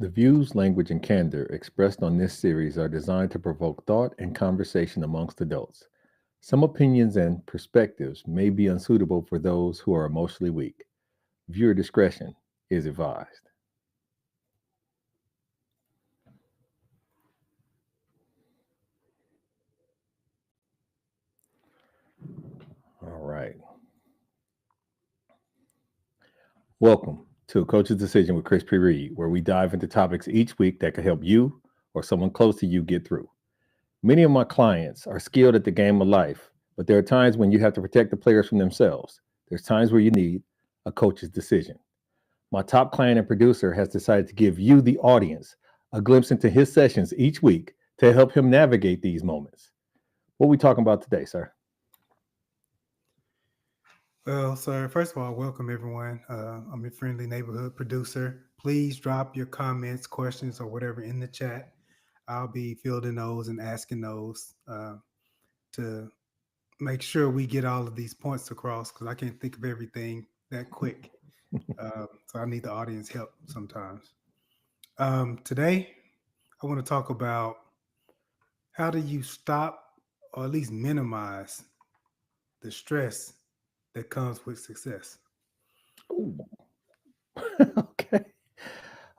The views, language, and candor expressed on this series are designed to provoke thought and conversation amongst adults. Some opinions and perspectives may be unsuitable for those who are emotionally weak. Viewer discretion is advised. All right. Welcome to A Coach's Decision with Chris P. Reed, where we dive into topics each week that could help you or someone close to you get through. Many of my clients are skilled at the game of life, but there are times when you have to protect the players from themselves. There's times where you need a coach's decision. My top client and producer has decided to give you, the audience, a glimpse into his sessions each week to help him navigate these moments. What are we talking about today, sir? Well, sir, first of all, welcome everyone. I'm your friendly neighborhood producer. Please drop your comments, questions, or whatever in the chat. I'll be fielding those and asking those to make sure we get all of these points across because I can't think of everything that quick. So I need the audience help sometimes. Today, I want to talk about how do you stop or at least minimize the stress that comes with success. Ooh. Okay.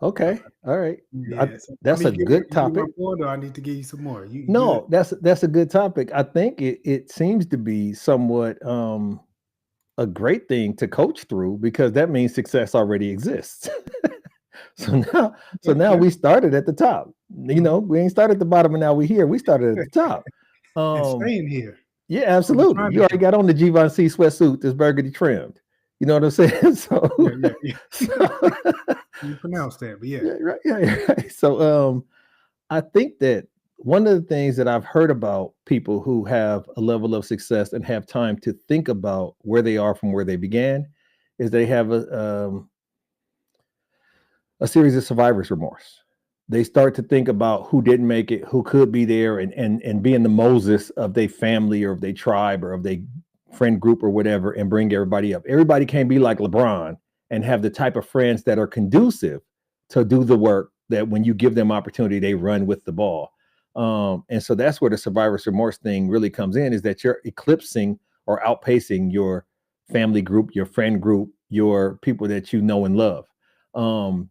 Okay. All right. Yes. That's a good topic. More, or I need to give you some more. You No, good? that's a good topic. I think it seems to be somewhat a great thing to coach through because that means success already exists. So now Yeah. we started at the top. Mhm. We ain't started at the bottom and now we're here. We started at the top. And Um, staying here. yeah, That's what we're absolutely. trying You to already do. got on the Givenchy sweatsuit that's burgundy trimmed. You know what I'm saying? So, Yeah. so You pronounce that, but yeah. yeah, right, yeah, right. So I think that one of the things that I've heard about people who have a level of success and have time to think about where they are from where they began is they have a series of survivor's remorse. They start to think about who didn't make it, who could be there, and being the Moses of their family or of their tribe or of their friend group or whatever, and bring everybody up. Everybody can't be like LeBron and have the type of friends that are conducive to do the work that when you give them opportunity, they run with the ball. And so that's where the survivor's remorse thing really comes in, is that you're eclipsing or outpacing your family group, your friend group, your people that you know and love. Um,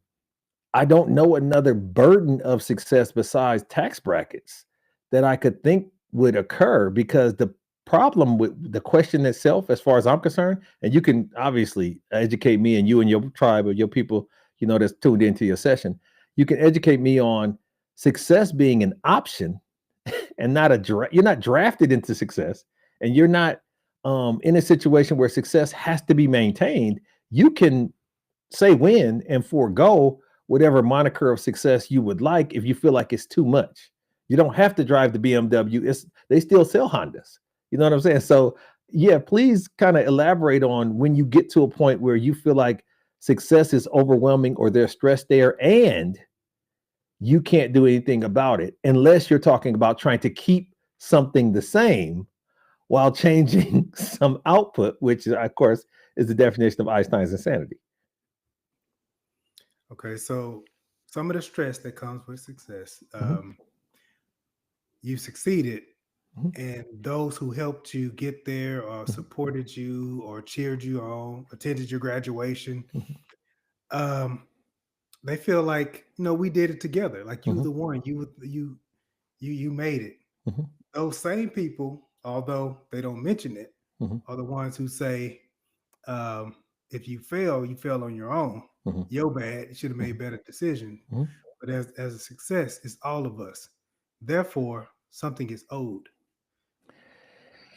I don't know another burden of success besides tax brackets that I could think would occur, because the problem with the question itself, as far as I'm concerned, and you can obviously educate me and you and your tribe or your people, that's tuned into your session. You can educate me on success being an option and not you're not drafted into success, and you're not in a situation where success has to be maintained. You can say win and forego whatever moniker of success you would like if you feel like it's too much. You don't have to drive the BMW. They still sell Hondas. You know what I'm saying? So yeah, please kind of elaborate on when you get to a point where you feel like success is overwhelming or there's stress there and you can't do anything about it unless you're talking about trying to keep something the same while changing some output, which of course is the definition of Einstein's insanity. Okay, so some of the stress that comes with success, Mhm, you succeeded, mhm, and those who helped you get there or mhm, supported you or cheered you on, attended your graduation, mhm, um, they feel like we did it together. Like you, mhm, the one, you made it. mhm, Those same people, although they don't mention it, mhm, are the ones who say, um, if you fail, you fail on your own. mhm, Your bad. You should have made mhm, better decision. mhm. But as a success, it's all of us. Therefore, something is owed.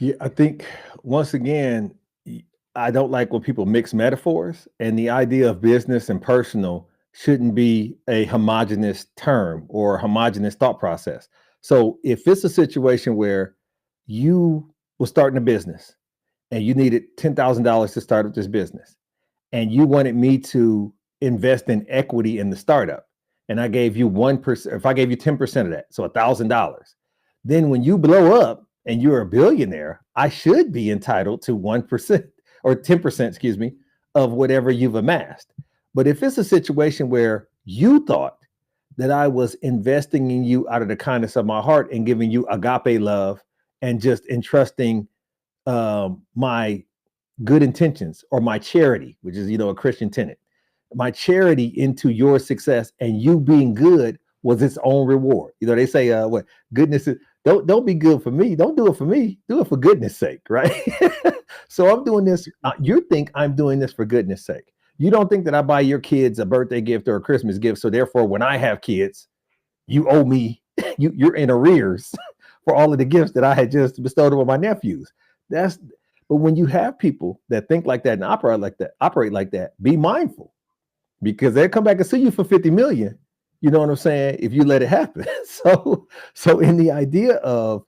Yeah, I think once again, I don't like when people mix metaphors, and the idea of business and personal shouldn't be a homogenous term or homogenous thought process. So if it's a situation where you were starting a business and you needed $10,000 to start up this business, and you wanted me to invest in equity in the startup, and I gave you 1%, if I gave you 10% of that, so $1,000, then when you blow up and you're a billionaire, I should be entitled to 1% or 10%, excuse me, of whatever you've amassed. But if it's a situation where you thought that I was investing in you out of the kindness of my heart and giving you agape love and just entrusting my good intentions or my charity, which is, a Christian tenet, my charity into your success, and you being good was its own reward. They say, what goodness is, don't be good for me. Don't do it for me. Do it for goodness sake. Right. So I'm doing this. You think I'm doing this for goodness sake. You don't think that I buy your kids a birthday gift or a Christmas gift. So therefore, when I have kids, you owe me, you're in arrears for all of the gifts that I had just bestowed on my nephews. But when you have people that think like that and operate like that, be mindful, because they'll come back and sue you for 50 million. You know what I'm saying? If you let it happen. So in the idea of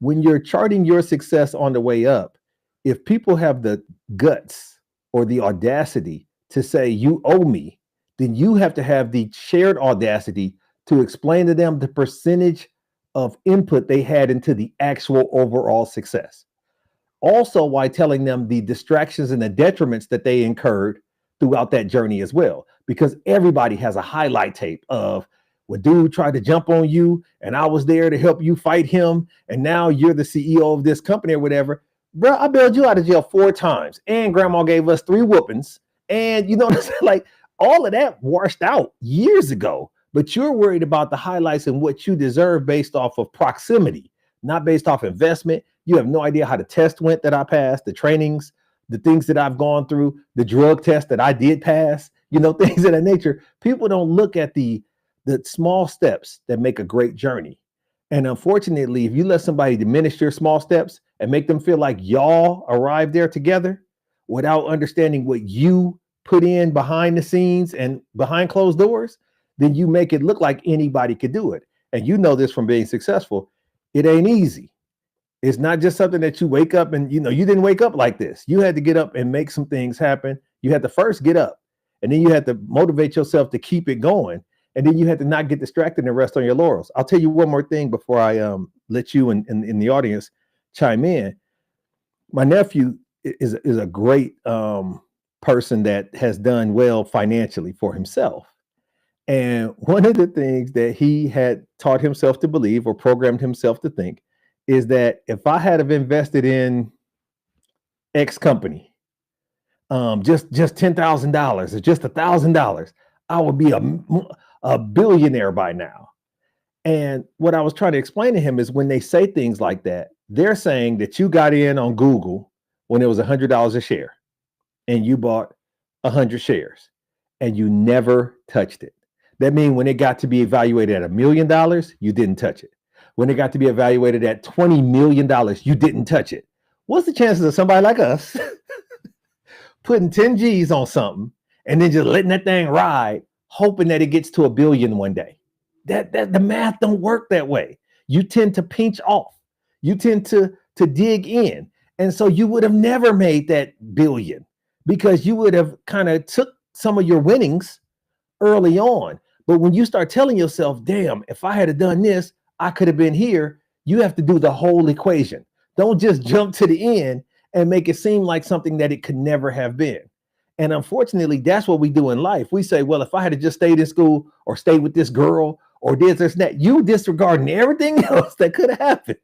when you're charting your success on the way up, if people have the guts or the audacity to say you owe me, then you have to have the shared audacity to explain to them the percentage of input they had into the actual overall success. Also, while telling them the distractions and the detriments that they incurred throughout that journey as well, because everybody has a highlight tape of when dude tried to jump on you and I was there to help you fight him, and now you're the CEO of this company or whatever. Bro, I bailed you out of jail 4 times, and grandma gave us 3 whoopings, and you know what I'm saying? Like, all of that washed out years ago, but you're worried about the highlights and what you deserve based off of proximity, not based off investment. You have no idea how the test went that I passed, the trainings, the things that I've gone through, the drug test that I did pass, things of that nature. People don't look at the small steps that make a great journey. And unfortunately, if you let somebody diminish your small steps and make them feel like y'all arrived there together without understanding what you put in behind the scenes and behind closed doors, then you make it look like anybody could do it. And you know this from being successful. It ain't easy. It's not just something that you wake up and, you didn't wake up like this. You had to get up and make some things happen. You had to first get up, and then you had to motivate yourself to keep it going. And then you had to not get distracted and rest on your laurels. I'll tell you one more thing before I let you in the audience chime in. My nephew is a great person that has done well financially for himself. And one of the things that he had taught himself to believe or programmed himself to think is that if I had have invested in X company, just $10,000 or just $1,000, I would be a billionaire by now. And what I was trying to explain to him is when they say things like that, they're saying that you got in on Google when it was $100 a share and you bought 100 shares and you never touched it. That means when it got to be evaluated at $1 million, you didn't touch it. When it got to be evaluated at $20 million, you didn't touch it. What's the chances of somebody like us putting 10 G's on something and then just letting that thing ride, hoping that it gets to $1 billion one day? That the math don't work that way. You tend to pinch off. You tend to dig in. And so you would have never made that billion because you would have kind of took some of your winnings early on. But when you start telling yourself, damn, if I had done this, I could have been here, you have to do the whole equation. Don't just jump to the end and make it seem like something that it could never have been. And unfortunately, that's what we do in life. We say, well, if I had just stayed in school or stayed with this girl or did this and that, you disregarding everything else that could have happened.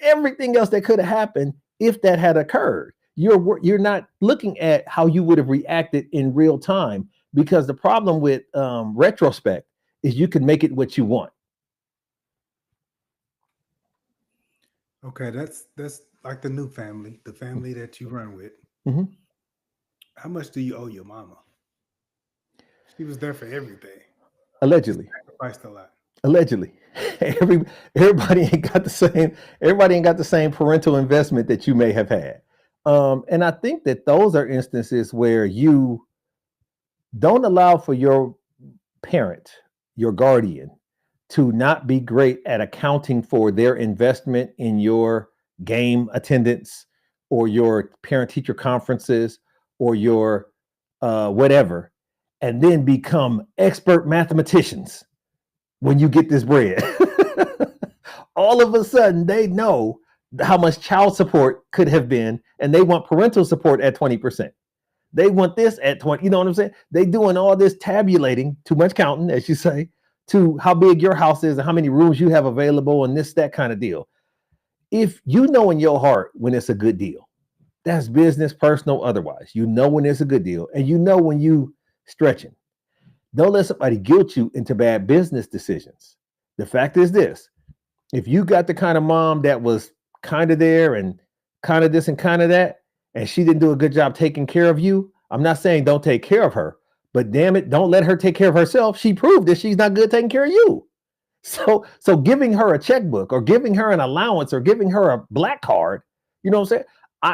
Everything else that could have happened if that had occurred. You're not looking at how you would have reacted in real time, because the problem with retrospect is you can make it what you want. Okay, that's like the new family, the family that you run with. Mm-hmm. How much do you owe your mama? She was there for everything. Allegedly. She sacrificed a lot. Allegedly. Everybody ain't got the same parental investment that you may have had. And I think that those are instances where you don't allow for your parent, your guardian, to not be great at accounting for their investment in your game attendance or your parent-teacher conferences or your whatever, and then become expert mathematicians when you get this bread. All of a sudden, they know how much child support could have been, and they want parental support at 20%. They want this at 20, you know what I'm saying? They doing all this tabulating, too much counting, as you say, to how big your house is and how many rooms you have available and this, that kind of deal. If you know in your heart when it's a good deal, that's business, personal, otherwise. You know when it's a good deal, and you know when you stretching. Don't let somebody guilt you into bad business decisions. The fact is this: if you got the kind of mom that was kind of there and kind of this and kind of that, and she didn't do a good job taking care of you, I'm not saying don't take care of her, but damn it, don't let her take care of herself. She proved that she's not good taking care of you. So giving her a checkbook or giving her an allowance or giving her a black card, you know what I'm saying?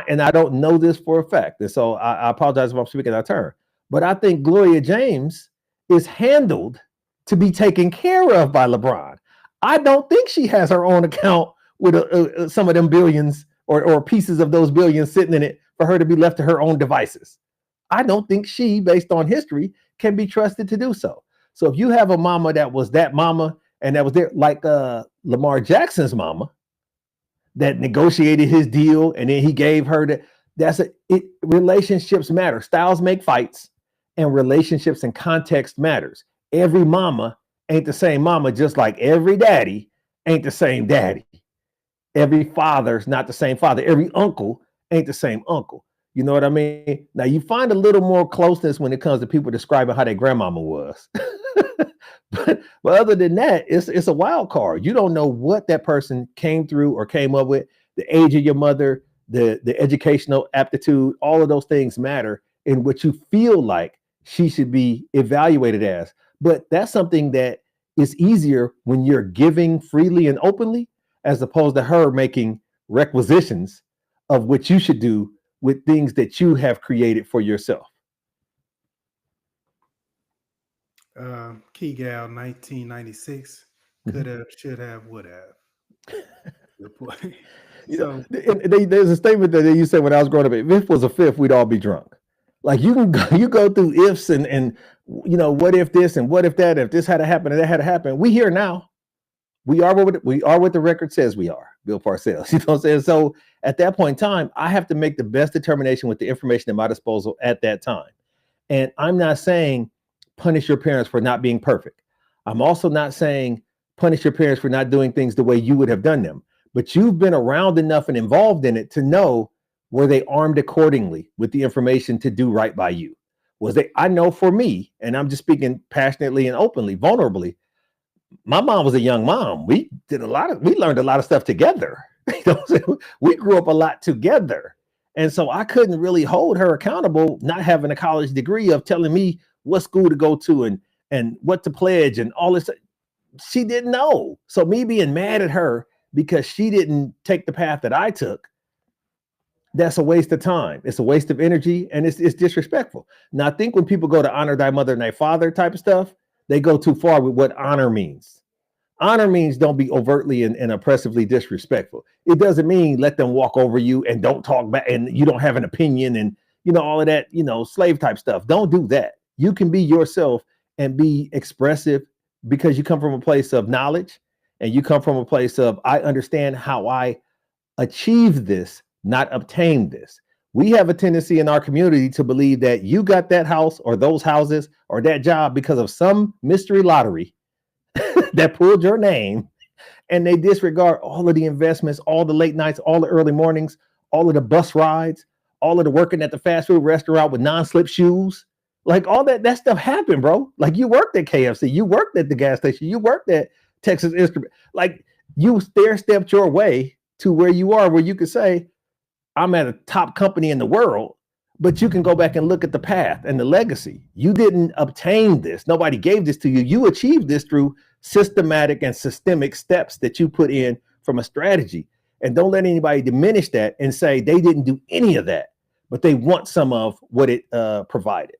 And I don't know this for a fact. And so I apologize if I'm speaking out of turn. But I think Gloria James is handled to be taken care of by LeBron. I don't think she has her own account with some of them billions or pieces of those billions sitting in it for her to be left to her own devices. I don't think she, based on history, can be trusted to do so. So if you have a mama that was that mama and that was there, like Lamar Jackson's mama, that negotiated his deal and then he gave her that. Relationships matter. Styles make fights, and relationships and context matters. Every mama ain't the same mama, just like every daddy ain't the same daddy. Every father's not the same father. Every uncle ain't the same uncle. You know what I mean? Now you find a little more closeness when it comes to people describing how their grandmama was. but other than that, it's a wild card. You don't know what that person came through or came up with, the age of your mother, the educational aptitude, all of those things matter in what you feel like she should be evaluated as. But that's something that is easier when you're giving freely and openly, as opposed to her making requisitions of what you should do with things that you have created for yourself. Key Gal 1996 could have, should have, would have. Good point. So there's a statement that they used to say when I was growing up: if it was a fifth, we'd all be drunk. Like you go through ifs and what if this and what if that, if this had to happen and that had to happen. We here now. We are what the record says we are, Bill Parcells. You know what I'm saying? So at that point in time, I have to make the best determination with the information at my disposal at that time. And I'm not saying punish your parents for not being perfect. I'm also not saying punish your parents for not doing things the way you would have done them. But you've been around enough and involved in it to know, were they armed accordingly with the information to do right by you? I know for me, and I'm just speaking passionately and openly, vulnerably, my mom was a young mom. We learned a lot of stuff together. We grew up a lot together. And so I couldn't really hold her accountable, not having a college degree, of telling me what school to go to and what to pledge and all this. She didn't know. So me being mad at her because she didn't take the path that I took, that's a waste of time. It's a waste of energy, and it's disrespectful. Now, I think when people go to honor thy mother and thy father type of stuff, they go too far with what honor means. Honor means don't be overtly and oppressively disrespectful. It doesn't mean let them walk over you and don't talk back and you don't have an opinion and all of that, slave type stuff. Don't do that. You can be yourself and be expressive because you come from a place of knowledge and you come from a place of, I understand how I achieve this, not obtain this. We have a tendency in our community to believe that you got that house or those houses or that job because of some mystery lottery that pulled your name, and they disregard all of the investments, all the late nights, all the early mornings, all of the bus rides, all of the working at the fast food restaurant with non-slip shoes. Like all that stuff happened, bro. Like you worked at KFC, you worked at the gas station, you worked at Texas Instrument. Like you stair-stepped your way to where you are, where you could say, I'm at a top company in the world, but you can go back and look at the path and the legacy. You didn't obtain this. Nobody gave this to you. You achieved this through systematic and systemic steps that you put in from a strategy. And don't let anybody diminish that and say they didn't do any of that, but they want some of what it provided.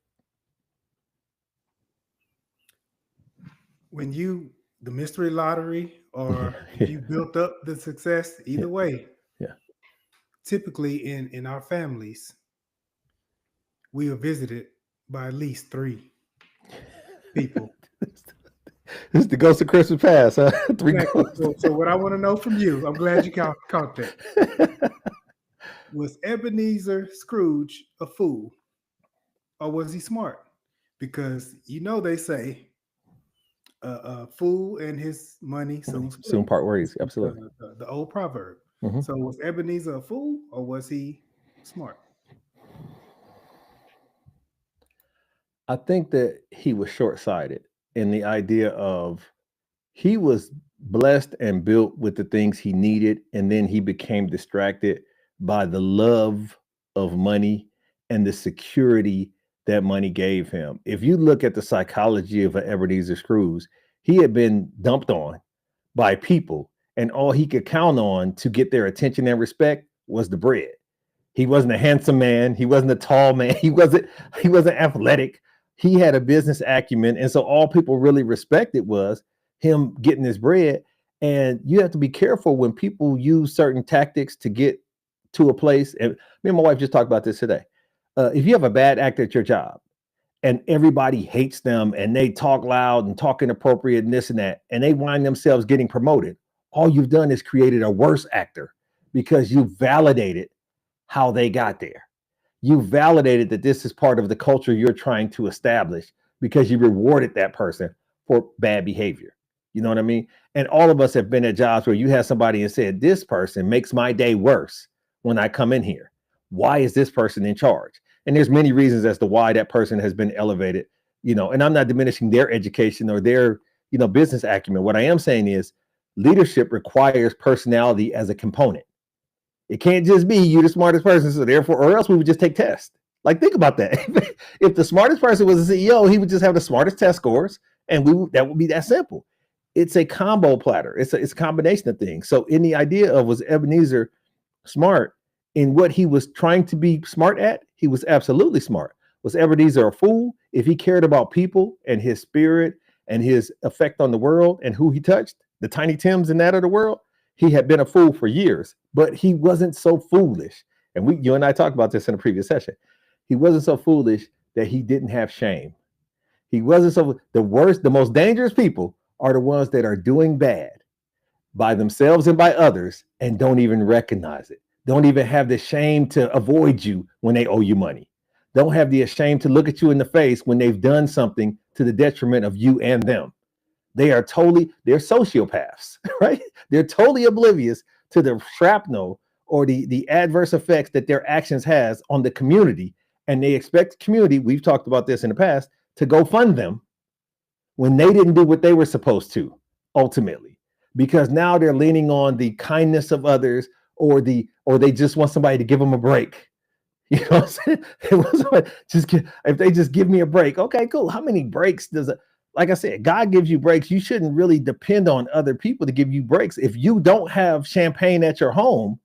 when the mystery lottery or if you built up the success, either way, typically in our families, we are visited by at least 3 people. This is the ghost of Christmas past, huh? 3 Exactly. So what I want to know from you, I'm glad you caught that. Was Ebenezer Scrooge a fool, or was he smart? Because they say fool and his money soon Soon split. part ways. It's Absolutely. the old proverb. Mhm. So was Ebenezer a fool or was he smart? I think that he was short-sighted in the idea of he was blessed and built with the things he needed, and then he became distracted by the love of money and the security that money gave him. If you look at the psychology of Ebenezer Scrooge, he had been dumped on by people, and all he could count on to get their attention and respect was the bread. He wasn't a handsome man. He wasn't a tall man. He wasn't athletic. He had a business acumen. And so all people really respected was him getting his bread. And you have to be careful when people use certain tactics to get to a place. And me and my wife just talked about this today. If you have a bad actor at your job and everybody hates them and they talk loud and talk inappropriate and this and that, and they wind themselves getting promoted, all you've done is created a worse actor because you validated how they got there. You validated that this is part of the culture you're trying to establish because you rewarded that person for bad behavior. You know what I mean? And all of us have been at jobs where you had somebody and said, this person makes my day worse when I come in here. Why is this person in charge? And there's many reasons as to why that person has been elevated, and I'm not diminishing their education or their, business acumen. What I am saying is leadership requires personality as a component. It can't just be you the smartest person, so therefore, or else we would just take tests. Like, think about that. If the smartest person was a CEO, he would just have the smartest test scores, and that would be that simple. It's a combo platter. It's a combination of things. So, in the idea of was Ebenezer smart in what he was trying to be smart at, he was absolutely smart. Was Ebenezer a fool? If he cared about people and his spirit and his effect on the world and who he touched, the Tiny Tims and that of the world, he had been a fool for years, but he wasn't so foolish. And you and I talked about this in a previous session. He wasn't so foolish that he didn't have shame. He wasn't the most dangerous people are the ones that are doing bad by themselves and by others and don't even recognize it. Don't even have the shame to avoid you when they owe you money. Don't have the shame to look at you in the face when they've done something to the detriment of you and them. They're sociopaths, right? They're totally oblivious to the shrapnel or the adverse effects that their actions has on the community. And they expect the community, we've talked about this in the past, to go fund them when they didn't do what they were supposed to, ultimately. Because now they're leaning on the kindness of others or they just want somebody to give them a break. You know what I'm saying? If they just give me a break, okay, cool. How many breaks does it? Like I said, God gives you breaks. You shouldn't really depend on other people to give you breaks. If you don't have champagne at your home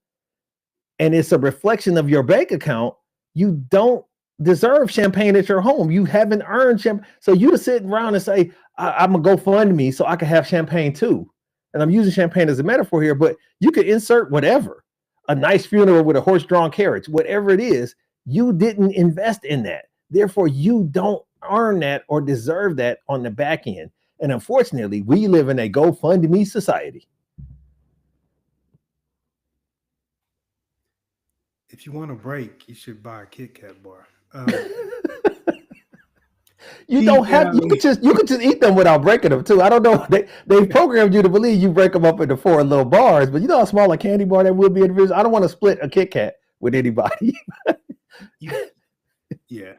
and it's a reflection of your bank account, you don't deserve champagne at your home. You haven't earned champagne. So you to sit around and say, I'm going to go fund me so I can have champagne too. And I'm using champagne as a metaphor here, but you could insert whatever, a nice funeral with a horse-drawn carriage, whatever it is, you didn't invest in that. Therefore, you don't earn that or deserve that on the back end. And unfortunately, we live in a GoFundMe society. If you want a break, you should buy a Kit Kat bar. You don't have. You could just eat them without breaking them too. I don't know. They've programmed you to believe you break them up into 4 little bars, but you know how small a candy bar that will be individual. I don't want to split a Kit Kat with anybody. Yeah.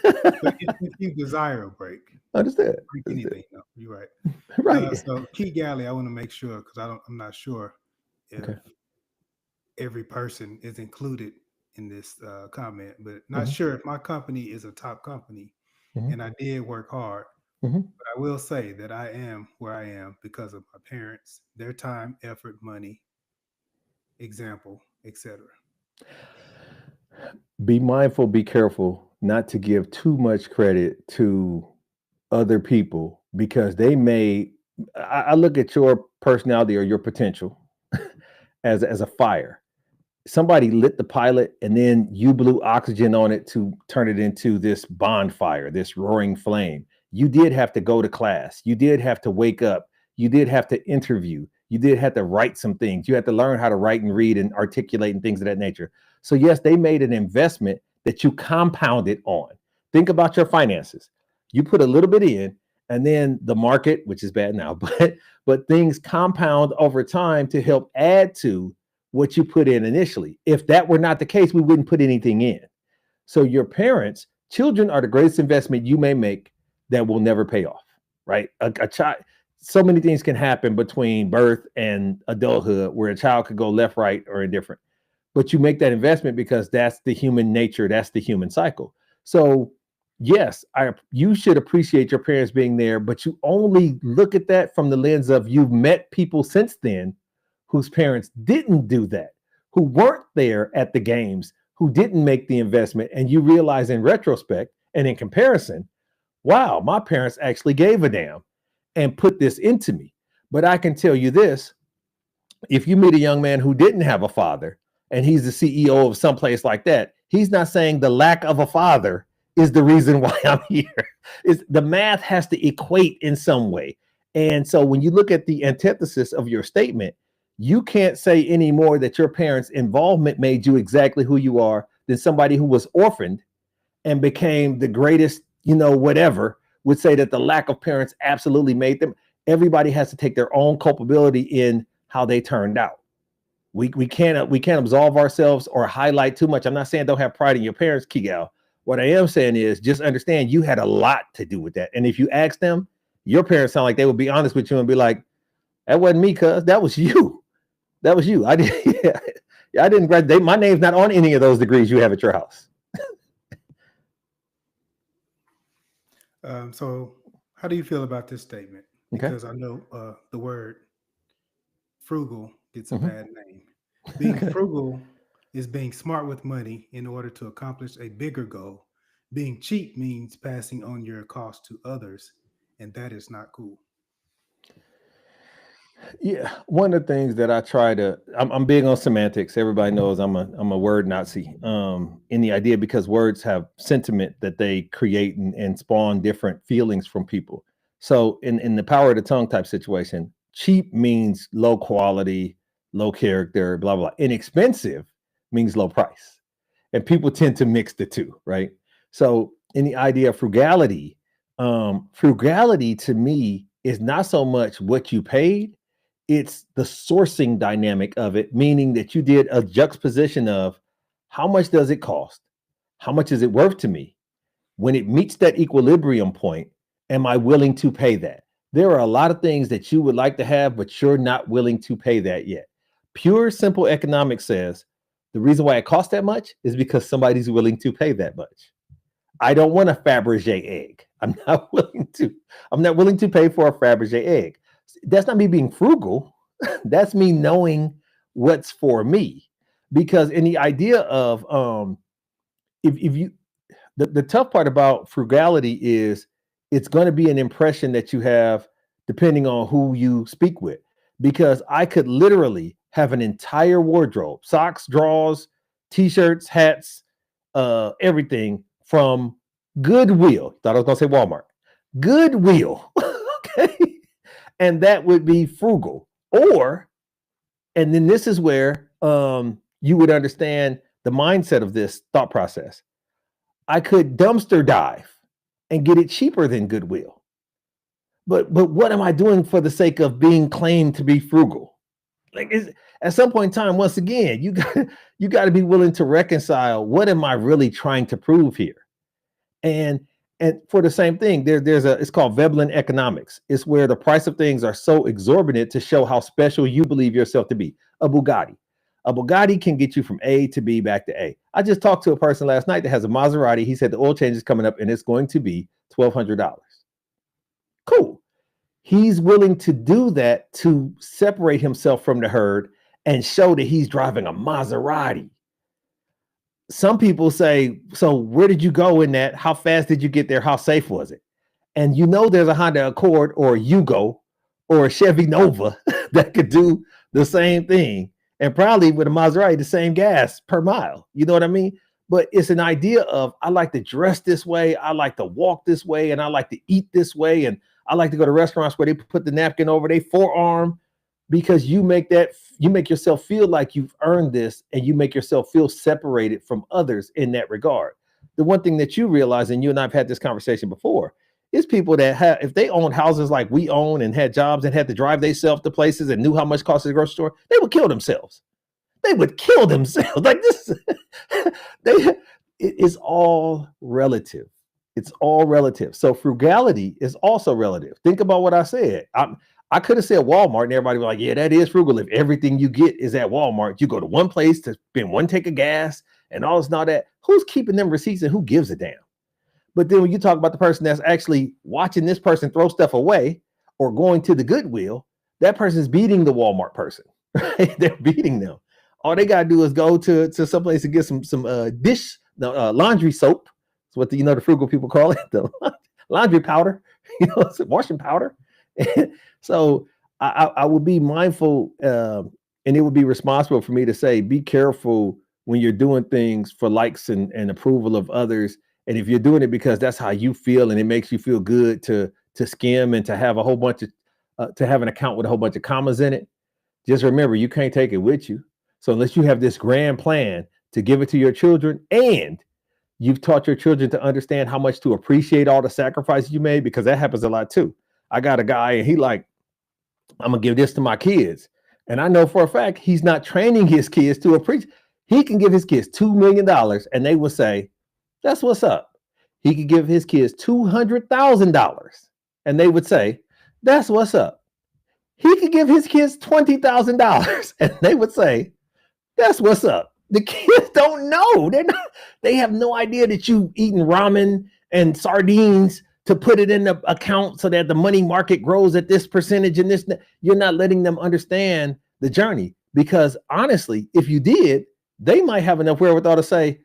But if you desire a break, understand. break anything. No, you're right. Right. So Key Galley, I want to make sure because I'm not sure if every person is included in this comment, but not sure if my company is a top company. And I did work hard, but I will say that I am where I am because of my parents, their time, effort, money, example, etc. Be mindful, be careful not to give too much credit to other people because they may. I look at your personality or your potential as a fire. Somebody lit the pilot and then you blew oxygen on it to turn it into this bonfire, this roaring flame. You did have to go to class. You did have to wake up. You did have to interview. You did have to write some things. You had to learn how to write and read and articulate and things of that nature. So yes, they made an investment that you compounded on. Think about your finances. You put a little bit in And then the market, which is bad now, but things compound over time to help add to what you put in initially. If that were not the case, we wouldn't put anything in. So your parents, children are the greatest investment you may make that will never pay off, right? A child, so many things can happen between birth and adulthood where a child could go left, right, or indifferent. But you make that investment because that's the human nature, that's the human cycle. So yes, you should appreciate your parents being there, but you only look at that from the lens of you've met people since then whose parents didn't do that, who weren't there at the games, who didn't make the investment. And you realize in retrospect and in comparison, wow, my parents actually gave a damn and put this into me. But I can tell you this, if you meet a young man who didn't have a father and he's the CEO of someplace like that, he's not saying the lack of a father is the reason why I'm here. The math has to equate in some way. And so when you look at the antithesis of your statement, you can't say anymore that your parents' involvement made you exactly who you are than somebody who was orphaned and became the greatest, whatever, would say that the lack of parents absolutely made them. Everybody has to take their own culpability in how they turned out. We can't absolve ourselves or highlight too much. I'm not saying don't have pride in your parents, Kigal. What I am saying is just understand you had a lot to do with that. And if you ask them, your parents sound like they would be honest with you and be like, that wasn't me, cuz that was you. That was you. I didn't graduate. My name's not on any of those degrees you have at your house. So how do you feel about this statement? Because I know the word frugal gets a bad name. Being frugal is being smart with money in order to accomplish a bigger goal. Being cheap means passing on your cost to others, and that is not cool. Yeah, one of the things that I try to, I'm big on semantics. Everybody knows I'm a word Nazi. In the idea because words have sentiment that they create and spawn different feelings from people. So in the power of the tongue type situation, cheap means low quality, low character, blah blah. Inexpensive means low price, and people tend to mix the two, right? So in the idea of frugality, frugality to me is not so much what you paid. It's the sourcing dynamic of it, meaning that you did a juxtaposition of how much does it cost? How much is it worth to me? When it meets that equilibrium point, am I willing to pay that? There are a lot of things that you would like to have, but you're not willing to pay that yet. Pure, simple economics says the reason why it costs that much is because somebody's willing to pay that much. I don't want a Fabergé egg. I'm not willing to pay for a Fabergé egg. That's not me being frugal. That's me knowing what's for me. Because in the idea of if you the tough part about frugality is it's going to be an impression that you have depending on who you speak with. Because I could literally have an entire wardrobe, socks, drawers, t-shirts, hats, everything from Goodwill. Thought I was going to say Walmart. Goodwill. Okay. And that would be frugal. And then this is where you would understand the mindset of this thought process. I could dumpster dive and get it cheaper than Goodwill. But what am I doing for the sake of being claimed to be frugal? Like at some point in time, once again, you got to be willing to reconcile what am I really trying to prove here? And for the same thing, it's called Veblen economics. It's where the price of things are so exorbitant to show how special you believe yourself to be. A Bugatti can get you from A to B back to A. I just talked to a person last night that has a Maserati. He said the oil change is coming up and it's going to be $1,200. Cool. He's willing to do that to separate himself from the herd and show that he's driving a Maserati. Some people say, so where did you go in that? How fast did you get there? How safe was it? And there's a Honda Accord or a Yugo or a Chevy Nova that could do the same thing. And probably with a Maserati, the same gas per mile. You know what I mean? But it's an idea of, I like to dress this way. I like to walk this way. And I like to eat this way. And I like to go to restaurants where they put the napkin over their forearm, because you make yourself feel like you've earned this, and you make yourself feel separated from others in that regard. The one thing that you realize, and you and I have had this conversation before, It's people that have, if they owned houses like we own and had jobs and had to drive themselves to places and knew how much cost the grocery store, they would kill themselves. They would kill themselves. Like this, it's all relative. It's all relative. So frugality is also relative. Think about what I said. I could have said Walmart and everybody was like, yeah, that is frugal. If everything you get is at Walmart, you go to one place to spend one tank of gas and all this and all that. Who's keeping them receipts and who gives a damn? But then when you talk about the person that's actually watching this person throw stuff away or going to the Goodwill, that person's beating the Walmart person. Right? They're beating them. All they gotta do is go to someplace to get some laundry soap. That's what the frugal people call it, the laundry powder, washing powder. So I would be mindful, and it would be responsible for me to say, be careful when you're doing things for likes and approval of others. And if you're doing it because that's how you feel and it makes you feel good to skim and to have a whole bunch of to have an account with a whole bunch of commas in it, just remember you can't take it with you. So unless you have this grand plan to give it to your children and you've taught your children to understand how much to appreciate all the sacrifices you made, because that happens a lot too. I got a guy and he like, I'm gonna give this to my kids. And I know for a fact he's not training his kids to appreciate. He can give his kids $2 million and they will say, that's what's up. He could give his kids $200,000 and they would say, that's what's up. He could give his kids $20,000 and they would say, that's what's up. The kids don't know. They have no idea that you eating ramen and sardines to put it in the account so that the money market grows at this percentage and this. You're not letting them understand the journey, because honestly, if you did, they might have enough wherewithal to say,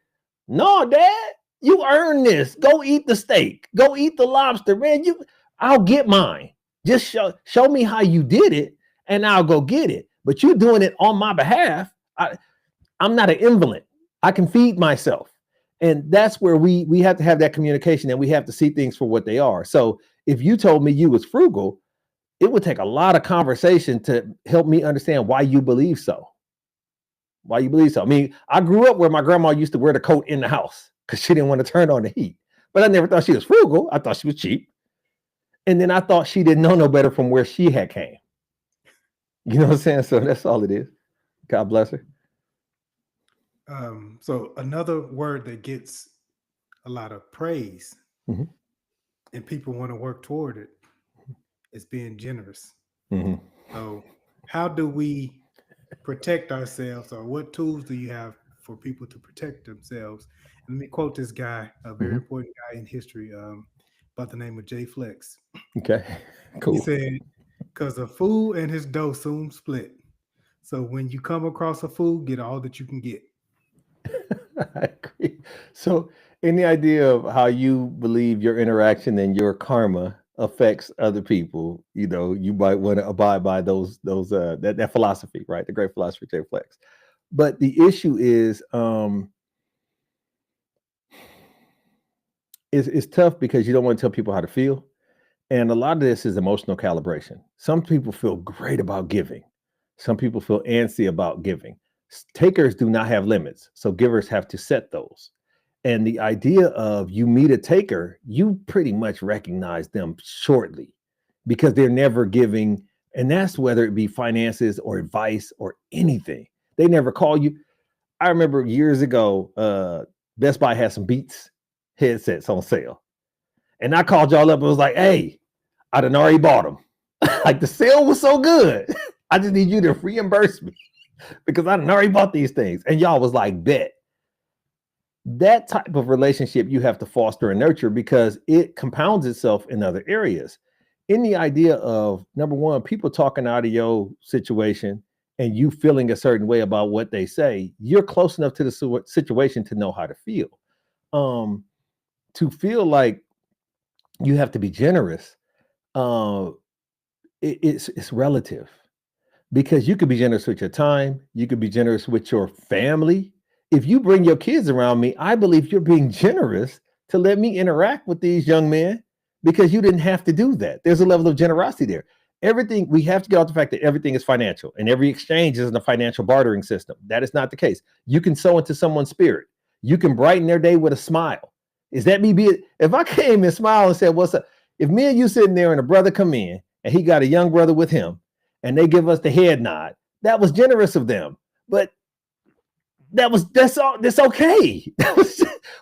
no, Dad, you earned this. Go eat the steak. Go eat the lobster, man. I'll get mine. Just show me how you did it and I'll go get it. But you're doing it on my behalf. I'm not an invalid. I can feed myself. And that's where we have to have that communication, and we have to see things for what they are. So if you told me you was frugal, it would take a lot of conversation to help me understand why you believe so. Why you believe so. I mean, I grew up where my grandma used to wear the coat in the house because she didn't want to turn on the heat. But I never thought she was frugal. I thought she was cheap. And then I thought she didn't know no better from where she had came. You know what I'm saying? So that's all it is. God bless her. So another word that gets a lot of praise and people want to work toward it is being generous. So how do we protect ourselves, or what tools do you have for people to protect themselves? And let me quote this guy, a very important guy in history, by the name of Jay Flex. Okay, cool. He said, because a fool and his dough soon split. So when you come across a fool, get all that you can get. I agree. So any idea of how you believe your interaction and your karma affects other people, you might want to abide by that philosophy, right? The great philosopher Jay Flex. But the issue is it's tough because you don't want to tell people how to feel. And a lot of this is emotional calibration. Some people feel great about giving. Some people feel antsy about giving. Takers do not have limits, so givers have to set those. And the idea of you meet a taker, you pretty much recognize them shortly because they're never giving. And that's whether it be finances or advice or anything. They never call you. I remember years ago, Best Buy had some Beats headsets on sale. And I called y'all up and was like, hey, I done already bought them. Like the sale was so good. I just need you to reimburse me because I done already bought these things. And y'all was like, bet. That type of relationship you have to foster and nurture because it compounds itself in other areas. In the idea of, number one, people talking out of your situation and you feeling a certain way about what they say, you're close enough to the situation to know how to feel. To feel like you have to be generous, it's relative because you could be generous with your time. You could be generous with your family. If you bring your kids around me, I believe you're being generous to let me interact with these young men because you didn't have to do that. There's a level of generosity there. Everything, we have to get off the fact that everything is financial and every exchange is in a financial bartering system. That is not the case. You can sow into someone's spirit. You can brighten their day with a smile. Is that me if I came and smiled and said, what's up? If me and you sitting there and a brother come in and he got a young brother with him and they give us the head nod, that was generous of them. But that's okay.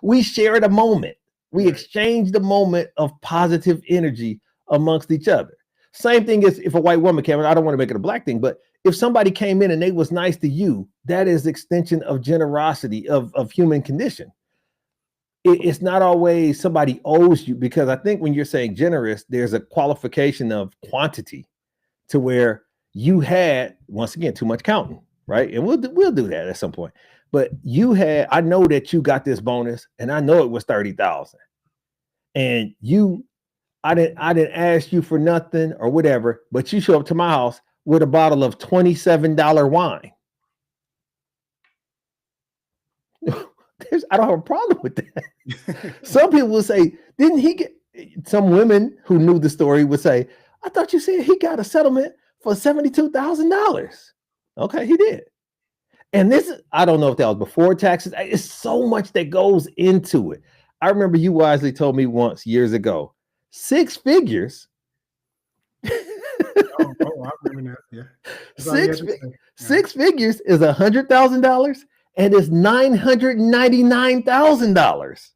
We shared a moment. We exchanged a moment of positive energy amongst each other. Same thing as if a white woman came in. I don't want to make it a black thing, but if somebody came in and they was nice to you, that is extension of generosity of human condition. It's not always somebody owes you, because I think when you're saying generous, there's a qualification of quantity to where you had, once again, too much counting, right? And we'll do that at some point. But you had, I know that you got this bonus, and I know it was 30,000, and I didn't ask you for nothing or whatever, but you show up to my house with a bottle of $27 wine. I don't have a problem with that. Some people will say, didn't he get, some women who knew the story would say, I thought you said he got a settlement for $72,000. Okay, he did. And this, I don't know if that was before taxes. It's so much that goes into it. I remember you wisely told me once years ago, 6 figures. I remember that. Yeah. Six figures is $100,000 and it's $999,000.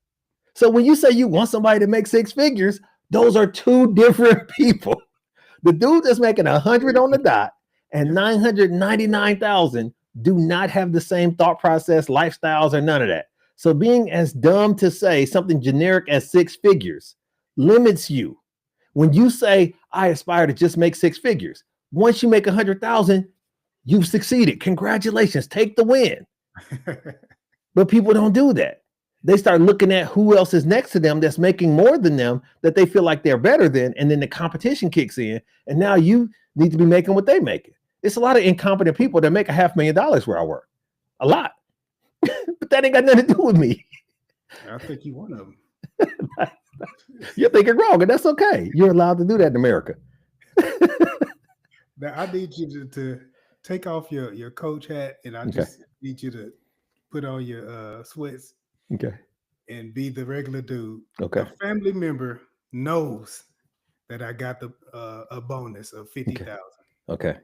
So when you say you want somebody to make 6 figures, those are 2 different people. The dude that's making 100 on the dot and 999,000 do not have the same thought process, lifestyles, or none of that. So being as dumb to say something generic as 6 figures limits you. When you say, I aspire to just make 6 figures, once you make 100,000, you've succeeded. Congratulations, take the win. But people don't do that. They start looking at who else is next to them that's making more than them, that they feel like they're better than, and then the competition kicks in, and now you need to be making what they make. It's a lot of incompetent people that make $500,000 where I work. A lot. But that ain't got nothing to do with me. I think you're one of them. You're thinking wrong, and that's okay. You're allowed to do that in America. Now, I need you to take off your coach hat, and I just need you to put on your sweats. Okay. And be the regular dude. Okay. A family member knows that I got the a bonus of 50,000. Okay.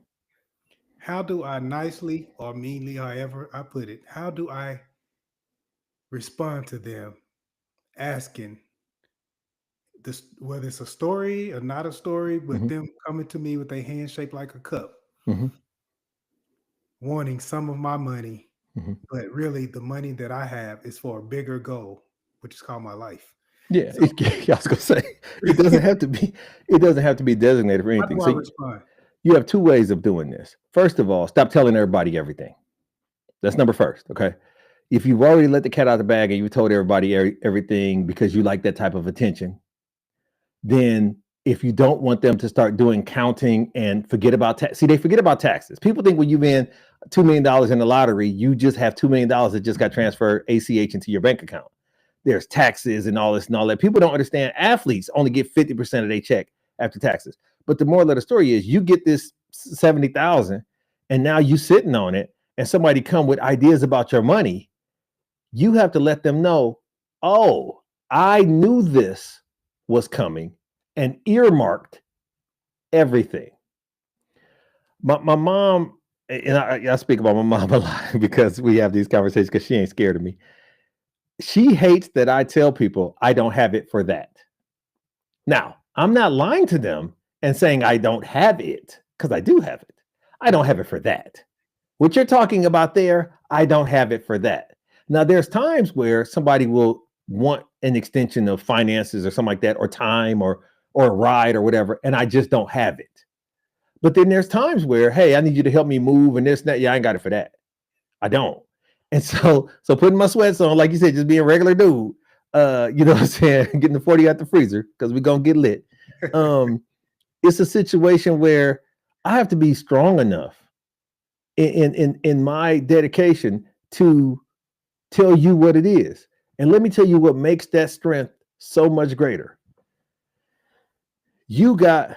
How do I nicely or meanly, however I put it, how do I respond to them asking this, whether it's a story or not a story, but them coming to me with a hand shaped like a cup, wanting some of my money, but really the money that I have is for a bigger goal, which is called my life. Yeah, so, I was gonna say it doesn't have to be designated for anything. So you have 2 ways of doing this. First of all, stop telling everybody everything. That's number first. Okay. If you've already let the cat out of the bag and you told everybody everything because you like that type of attention, then if you don't want them to start doing counting and forget about tax, see, they forget about taxes. People think when you win $2 million in the lottery, you just have $2 million that just got transferred ACH into your bank account. There's taxes and all this and all that. People don't understand. Athletes only get 50% of their check after taxes. But the moral of the story is you get this 70,000 and now you sitting on it and somebody come with ideas about your money. You have to let them know, oh, I knew this was coming and earmarked everything. My mom, and I speak about my mom a lot because we have these conversations because she ain't scared of me. She hates that I tell people I don't have it for that. Now, I'm not lying to them and saying I don't have it, because I do have it. I don't have it for that. What you're talking about there, I don't have it for that. Now, there's times where somebody will want an extension of finances or something like that, or time or a ride or whatever, and I just don't have it. But then there's times where, hey, I need you to help me move and this and that. Yeah, I ain't got it for that. I don't. And so putting my sweats on, like you said, just being a regular dude, you know what I'm saying, getting the 40 out the freezer because we're going to get lit. It's a situation where I have to be strong enough in my dedication to tell you what it is. And let me tell you what makes that strength so much greater. You got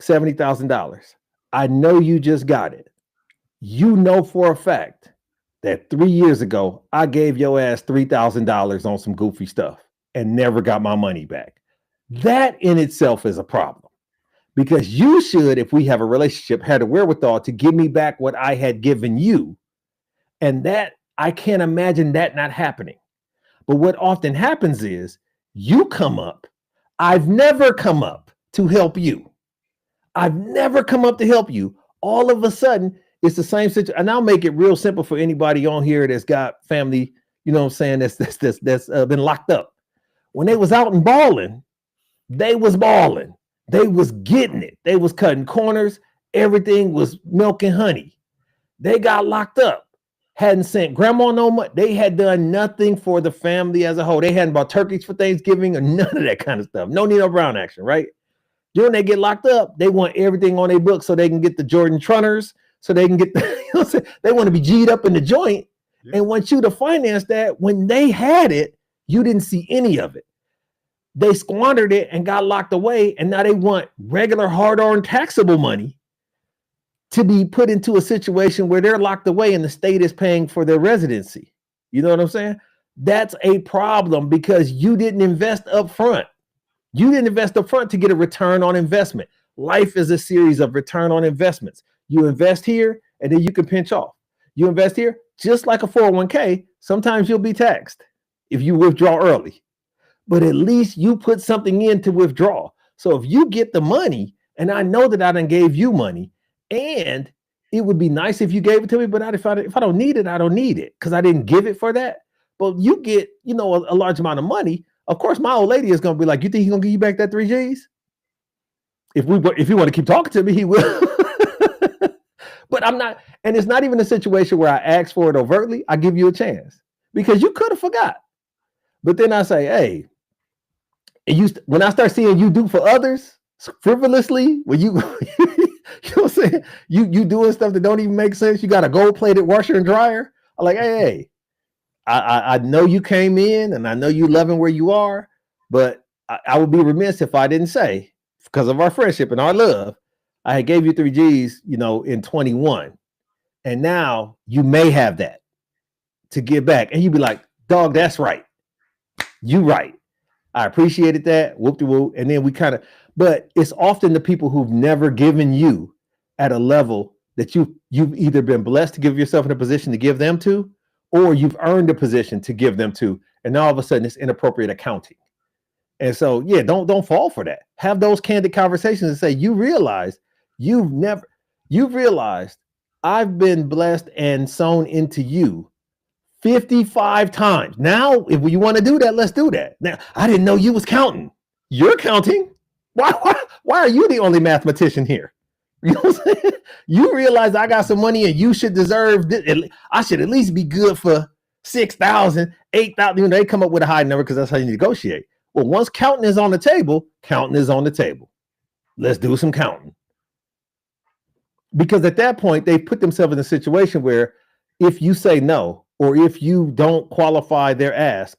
$70,000. I know you just got it. You know for a fact that 3 years ago, I gave your ass $3,000 on some goofy stuff and never got my money back. That in itself is a problem, because you should, if we have a relationship, have the wherewithal to give me back what I had given you. And that, I can't imagine that not happening. But what often happens is you come up. I've never come up to help you. I've never come up to help you. All of a sudden, it's the same situation. And I'll make it real simple for anybody on here that's got family, you know what I'm saying, that's been locked up. When they was out and balling, they was balling. They was getting it. They was cutting corners. Everything was milk and honey. They got locked up. Hadn't sent grandma no money. They had done nothing for the family as a whole. They hadn't bought turkeys for Thanksgiving or none of that kind of stuff. No Nino Brown action, right? Then when they get locked up, they want everything on their book so they can get the Jordan Trunners, so they can get the, you know what I'm saying? They want to be G'd up in the joint and want you to finance that. When they had it, you didn't see any of it. They squandered it and got locked away, and now they want regular hard-earned taxable money to be put into a situation where they're locked away and the state is paying for their residency. You know what I'm saying? That's a problem because you didn't invest up front. You didn't invest up front to get a return on investment. Life is a series of return on investments. You invest here and then you can pinch off. You invest here, just like a 401k, sometimes you'll be taxed if you withdraw early. But at least you put something in to withdraw. So if you get the money, and I know that I done gave you money, and it would be nice if you gave it to me, but if I don't need it, I don't need it because I didn't give it for that. But you get, you know, a large amount of money. Of course, my old lady is going to be like, you think he's going to give you back that 3 G's? If you want to keep talking to me, he will. But I'm not, and it's not even a situation where I ask for it overtly. I give you a chance because you could have forgot. But then I say, hey, when I start seeing you do for others frivolously, when you, you know what I'm saying? You doing stuff that don't even make sense. You got a gold-plated washer and dryer. I'm like, hey, I know you came in and I know you loving where you are, but I would be remiss if I didn't say, because of our friendship and our love, I gave you 3 G's, you know, in 21. And now you may have that to give back. And you'd be like, dog, that's right. You right. I appreciated that. Whoop-de-whoop. And then we kind of, but it's often the people who've never given you at a level that you've either been blessed to give yourself in a position to give them to, or you've earned a position to give them to. And all of a sudden it's inappropriate accounting. And so, yeah, don't fall for that. Have those candid conversations and say, you realize you've realized I've been blessed and sown into you 55 times. Now, if you want to do that, let's do that. Now, I didn't know you was counting. You're counting. Why are you the only mathematician here? You know what I'm saying? You realize I got some money and you should deserve this. I should at least be good for 6,000, 8,000. You know, they come up with a high number because that's how you negotiate. Well, once counting is on the table, counting is on the table. Let's do some counting. Because at that point, they put themselves in a situation where if you say no, or if you don't qualify their ask,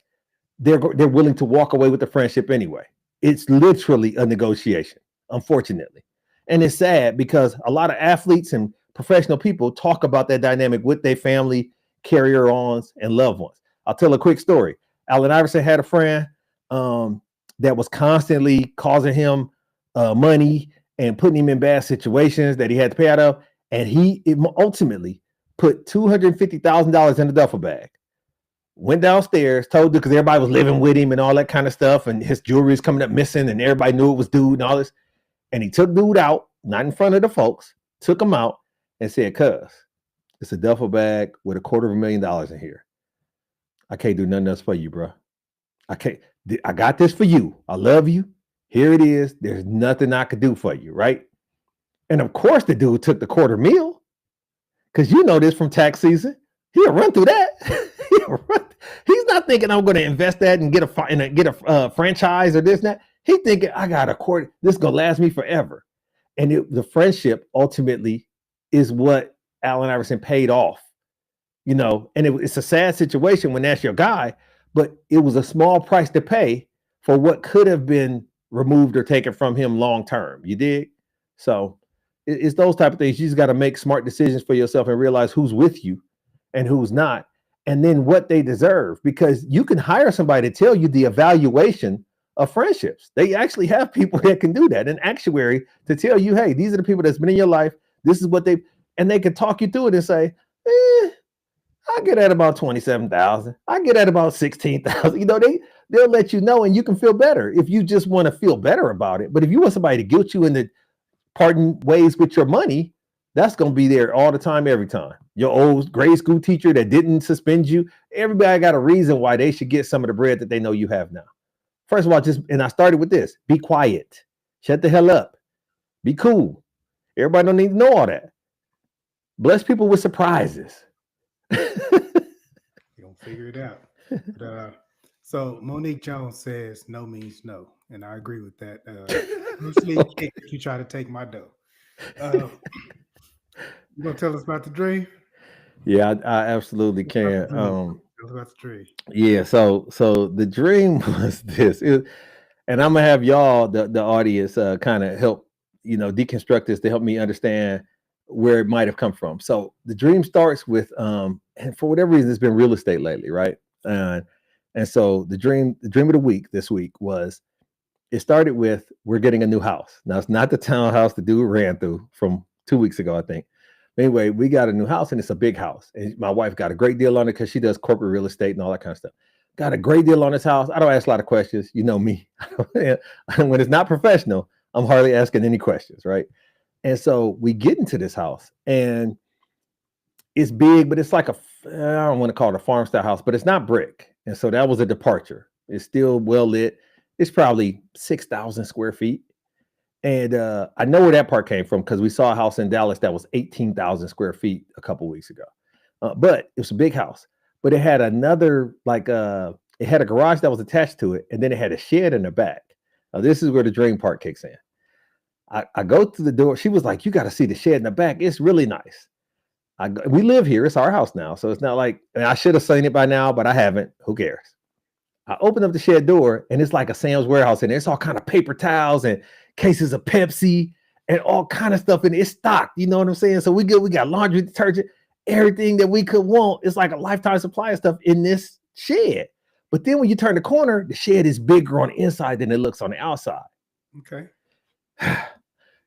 they're willing to walk away with the friendship anyway. It's literally a negotiation, unfortunately. And it's sad because a lot of athletes and professional people talk about that dynamic with their family, carrier-ons, and loved ones. I'll tell a quick story. Allen Iverson had a friend that was constantly causing him money and putting him in bad situations that he had to pay out of. And he ultimately put $250,000 in the duffel bag, went downstairs, told because everybody was living with him and all that kind of stuff. And his jewelry is coming up missing and everybody knew it was dude and all this. And he took dude out, not in front of the folks, took him out and said, cuz, it's a duffel bag with $250,000 in here. I can't do nothing else for you, bro. I got this for you. I love you. Here it is. There's nothing I could do for you, right? And of course the dude took the $250,000 because you know this from tax season. He'll run through that. He's not thinking I'm going to invest that and get a franchise or this and that. He's thinking I got a quarter. This is going to last me forever. And the friendship ultimately is what Allen Iverson paid off, you know, and it's a sad situation when that's your guy, but it was a small price to pay for what could have been removed or taken from him long term. You dig? So it's those type of things. You just got to make smart decisions for yourself and realize who's with you and who's not, and then what they deserve, because you can hire somebody to tell you the evaluation of friendships. They actually have people that can do that, an actuary to tell you, hey, these are the people that's been in your life. This is what and they can talk you through it and say, I get at about 27,000. I get at about 16,000. You know, they'll let you know, and you can feel better if you just want to feel better about it. But if you want somebody to guilt you into parting ways with your money, that's going to be there all the time, every time. Your old grade school teacher that didn't suspend you, everybody got a reason why they should get some of the bread that they know you have now. First of all, and I started with this, be quiet. Shut the hell up. Be cool. Everybody don't need to know all that. Bless people with surprises. You're going to figure it out. But, so Monique Jones says no means no. And I agree with that. If you try to take my dough. You gonna tell us about the dream? Yeah, I absolutely can. Tell us about the dream. Yeah, so the dream was this, and I'm gonna have y'all, the audience, kind of help deconstruct this to help me understand where it might have come from. So the dream starts with, and for whatever reason, it's been real estate lately, right? And so the dream of the week this week was, it started with, we're getting a new house. Now it's not the townhouse the dude ran through from 2 weeks ago, I think. Anyway, we got a new house, and it's a big house. And my wife got a great deal on it because she does corporate real estate and all that kind of stuff. Got a great deal on this house. I don't ask a lot of questions. You know me. When it's not professional, I'm hardly asking any questions, right? And so we get into this house, and it's big, but it's like I don't want to call it a farm style house, but it's not brick. And so that was a departure. It's still well lit. It's probably 6,000 square feet. And I know where that part came from because we saw a house in Dallas that was 18,000 square feet a couple weeks ago. But it was a big house. But it had another, it had a garage that was attached to it, and then it had a shed in the back. Now, this is where the dream part kicks in. I go to the door. She was like, you got to see the shed in the back. It's really nice. We live here. It's our house now. So it's not like, I should have seen it by now, but I haven't. Who cares? I open up the shed door, and it's like a Sam's Warehouse in there. It's all kind of paper towels and cases of Pepsi and all kind of stuff, and it's stocked. You know what I'm saying? So we got laundry detergent, everything that we could want. It's like a lifetime supply of stuff in this shed. But then when you turn the corner, the shed is bigger on the inside than it looks on the outside. Okay.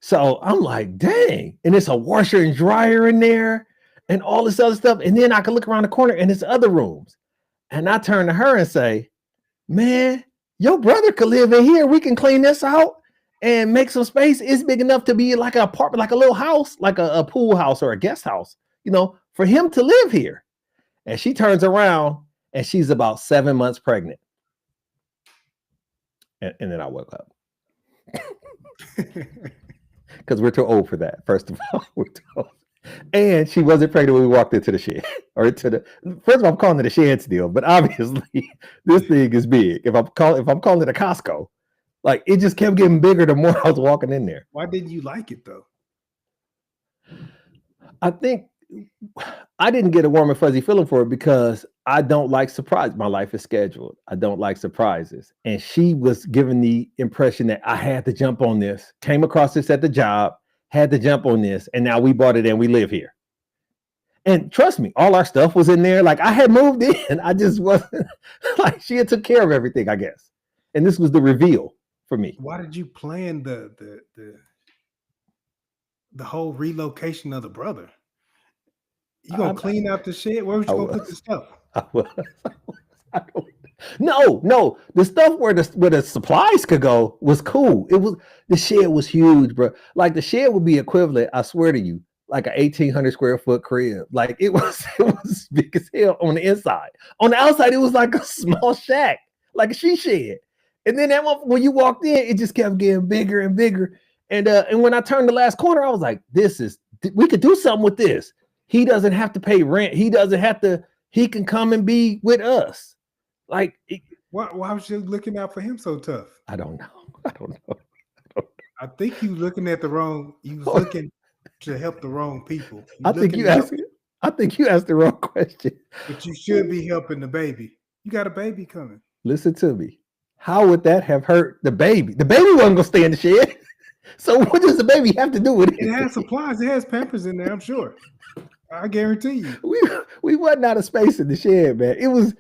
So I'm like, dang. And it's a washer and dryer in there and all this other stuff. And then I can look around the corner, and it's other rooms. And I turn to her and say, man, your brother could live in here. We can clean this out and make some space. It's big enough to be like an apartment, like a little house, like a pool house or a guest house, for him to live here. And she turns around, and she's about 7 months pregnant. And then I woke up. Because we're too old for that, first of all. We're too old. And she wasn't pregnant when we walked into the shed. First of all, I'm calling it a shed still, but obviously this thing is big. If I'm calling it a Costco, like, it just kept getting bigger the more I was walking in there. Why didn't you like it though? I think I didn't get a warm and fuzzy feeling for it because I don't like surprise. My life is scheduled. I don't like surprises. And she was giving the impression that I had to jump on this, came across this at the job, had to jump on this, and now we bought it and we live here. And trust me, all our stuff was in there. Like, I had moved in. I just wasn't, like, she had took care of everything, I guess. And this was the reveal for me. Why did you plan the whole relocation of the brother? You gonna clean out the shed? Where was you gonna put the stuff? No. The stuff where the supplies could go was cool. The shed was huge, bro. Like, the shed would be equivalent, I swear to you, like a 1,800 square foot crib. Like, it was big as hell on the inside. On the outside, it was like a small shack, like a she shed. And then when you walked in, it just kept getting bigger and bigger. And when I turned the last corner, I was like, we could do something with this. He doesn't have to pay rent. He can come and be with us. Like, why was you looking out for him so tough? I don't know. I think you looking to help the wrong people. I think you asked the wrong question. But you should be helping the baby. You got a baby coming. Listen to me. How would that have hurt the baby? The baby wasn't gonna stay in the shed. So what does the baby have to do with it? It has supplies. It has Pampers in there, I'm sure. I guarantee you. We wasn't out of space in the shed, man. It was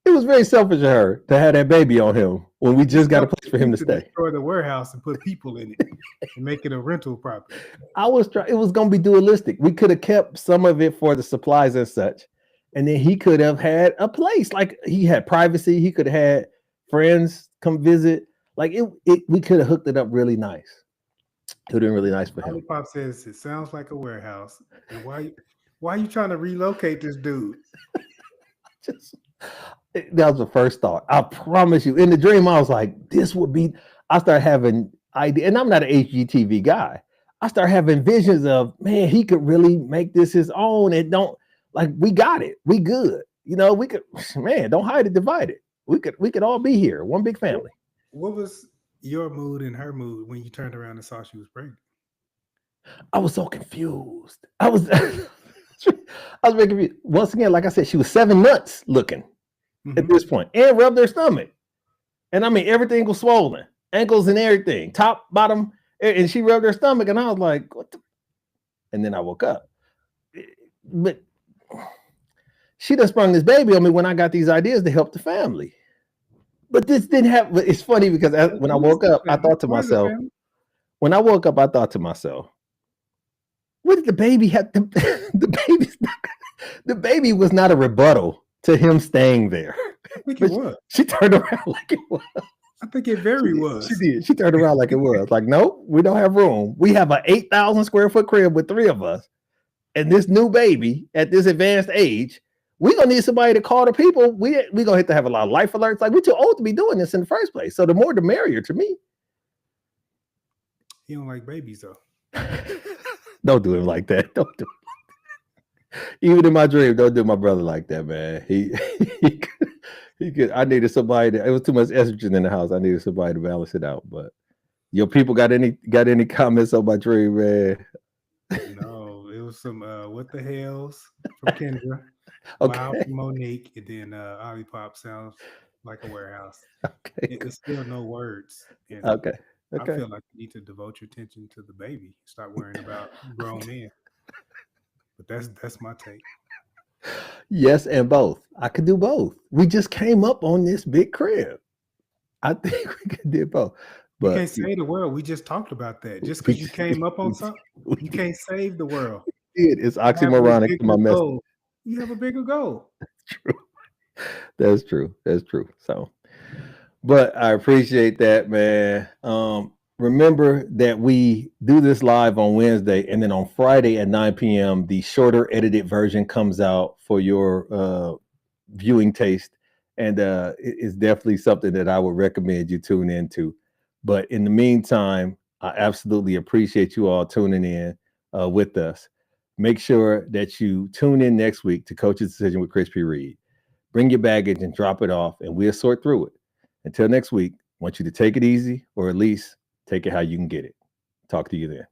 very selfish of her to have that baby on him when we just got a place for him to stay. Destroy the warehouse and put people in it and make it a rental property. It was going to be dualistic. We could have kept some of it for the supplies and such, and then he could have had a place. Like, he had privacy. He could have had friends come visit. Like, we could have hooked it up really nice. It would have been really nice for him. Lollipop says it sounds like a warehouse. And why are you trying to relocate this dude? That was the first thought. I promise you. In the dream, I was like, this would be. I started having idea, and I'm not an HGTV guy. I start having visions of, man, he could really make this his own. And don't, like, we got it. We good. You know, we could, man, don't hide it, divide it. We could all be here, one big family. What was your mood and her mood when you turned around and saw she was pregnant? I was so confused. I was very confused. Once again, like I said, she was 7 months looking at this point, and rubbed her stomach. And I mean, everything was swollen, ankles and everything, top, bottom, and she rubbed her stomach, and I was like, what the? And then I woke up. But she done sprung this baby on me when I got these ideas to help the family. But this didn't happen. It's funny because when I woke up, I thought to myself, what did the baby have? The baby was not a rebuttal to him staying there. I think it was. She turned around like it was. I think it very was. She did. She turned around like it was. Like, no, we don't have room. We have an 8,000 square foot crib with 3 of us. And this new baby at this advanced age, we're going to need somebody to call the people. We're going to have to have a lot of life alerts. Like, we're too old to be doing this in the first place. So the more, the merrier to me. He don't like babies, though. Don't do him like that. Don't do him like that. Even in my dream, don't do my brother like that, man. He could. I needed somebody. It was too much estrogen in the house. I needed somebody to balance it out. But your people got any comments on my dream, man? No, it was some what the hells from Kendra. Okay. Wow, from Monique, and then Olipop sounds like a warehouse. Okay. It's still no words. And Okay. I feel like you need to devote your attention to the baby. Stop worrying about grown men. But that's my take. Yes, and both. I could do both. We just came up on this big crib. I think we could do both. But you can't save the world. We just talked about that. Just because you came up on something, you can't save the world. It's oxymoronic to my message. You have a bigger goal. That's true. That's true. So, but I appreciate that, man. Remember that we do this live on Wednesday, and then on Friday at 9 p.m., the shorter edited version comes out for your viewing taste. And it's definitely something that I would recommend you tune into. But in the meantime, I absolutely appreciate you all tuning in with us. Make sure that you tune in next week to Coach's Decision with Crispy Reed. Bring your baggage and drop it off, and we'll sort through it. Until next week, I want you to take it easy, or at least take it how you can get it. Talk to you then.